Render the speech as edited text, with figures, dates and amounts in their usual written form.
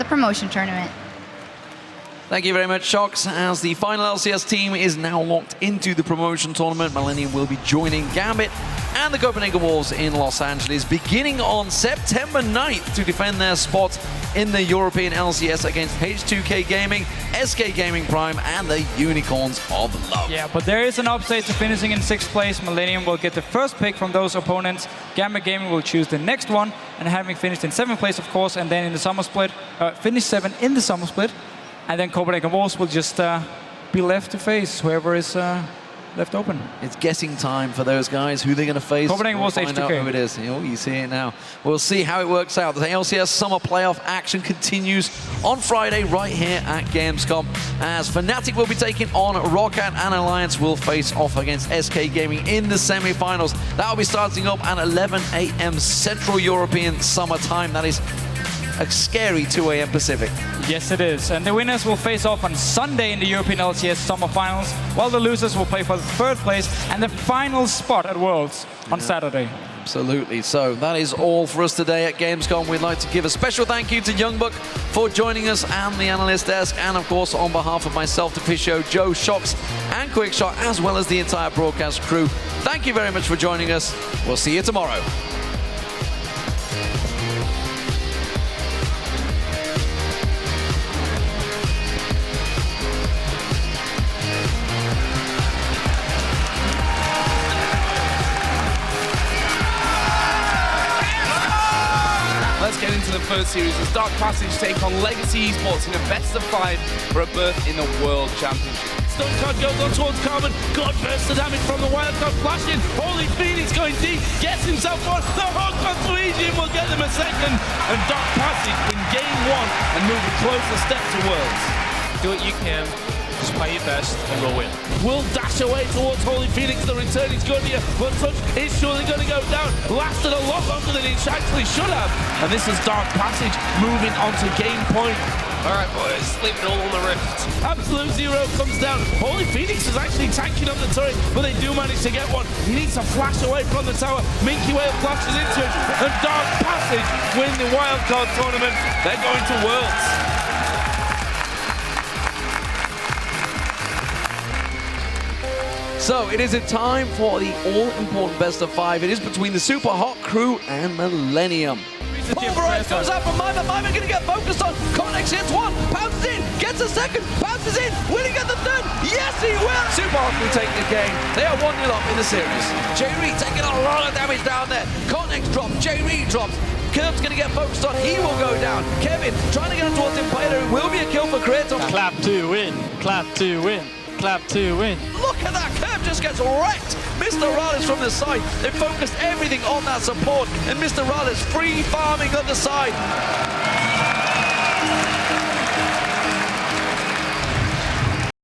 promotion tournament. Thank you very much, Shocks. As the final LCS team is now locked into the promotion tournament, Millenium will be joining Gambit and the Copenhagen Wolves in Los Angeles beginning on September 9th to defend their spot in the European LCS against H2K Gaming, SK Gaming Prime, and the Unicorns of Love. Yeah, but there is an upside to finishing in 6th place. Millenium will get the first pick from those opponents. Gambit Gaming will choose the next one, and having finished in 7th place, of course, and then in the summer split, finish 7 in the summer split, and then Copenhagen Wolves will just be left to face whoever is left open. It's guessing time for those guys, who they're going to face. Copenhagen Wolves Find out H2K. who it is. Oh, you see it now. We'll see how it works out. The LCS Summer Playoff action continues on Friday right here at Gamescom, as Fnatic will be taking on Roccat, and Alliance will face off against SK Gaming in the semi-finals. That will be starting up at 11 AM Central European Summer Time. That is a scary 2 AM Pacific. Yes, it is. And the winners will face off on Sunday in the European LCS Summer Finals, while the losers will play for the 3rd place and the final spot at Worlds on Saturday. Absolutely. So that is all for us today at Gamescom. We'd like to give a special thank you to Youngbuck for joining us and the analyst desk, and of course on behalf of myself, Deficio, Joe, Shocks, and Quickshot, as well as the entire broadcast crew. Thank you very much for joining us. We'll see you tomorrow. Let's get into the first series as Dark Passage take on Legacy Esports in a best-of-5 for a berth in the World Championship. Stone Card goes on towards Carbon. God bursts the damage from the Wildcard flashing. Holy Phoenix going deep, gets himself one. The Hog Confusion will get them a second. And Dark Passage win game 1 and move a closer step to Worlds. Do what you can. Just play your best and we'll win. Will dash away towards Holy Phoenix. The return is good here, but Touch is surely going to go down. Lasted a lot longer than it actually should have. And this is Dark Passage moving on to game point. All right, boys, leave it all on the rift. Absolute Zero comes down. Holy Phoenix is actually tanking up the turret, but they do manage to get one. He needs to flash away from the tower. Minky Whale flashes into it, and Dark Passage win the wildcard tournament. They're going to Worlds. So it is a time for the all-important best-of-5. It is between the Super Hot crew and Millenium. Pulverize goes up from Mima. Mima going to get focused on. Connex hits one, pounces in, gets a second, pounces in. Will he get the third? Yes, he will. Super Hot will take the game. They are 1-0 up in the series. J-Reed taking a lot of damage down there. Connex drops, J-Reed drops. Curb's going to get focused on. He will go down. Kevin trying to get towards Impaler. It will be a kill for Kratos. Clap to win. Clap to win. Clap to win. Look at that, Curb just gets wrecked. Mr. Raleigh from the side. They focused everything on that support, and Mr. Raleigh's free farming on the side.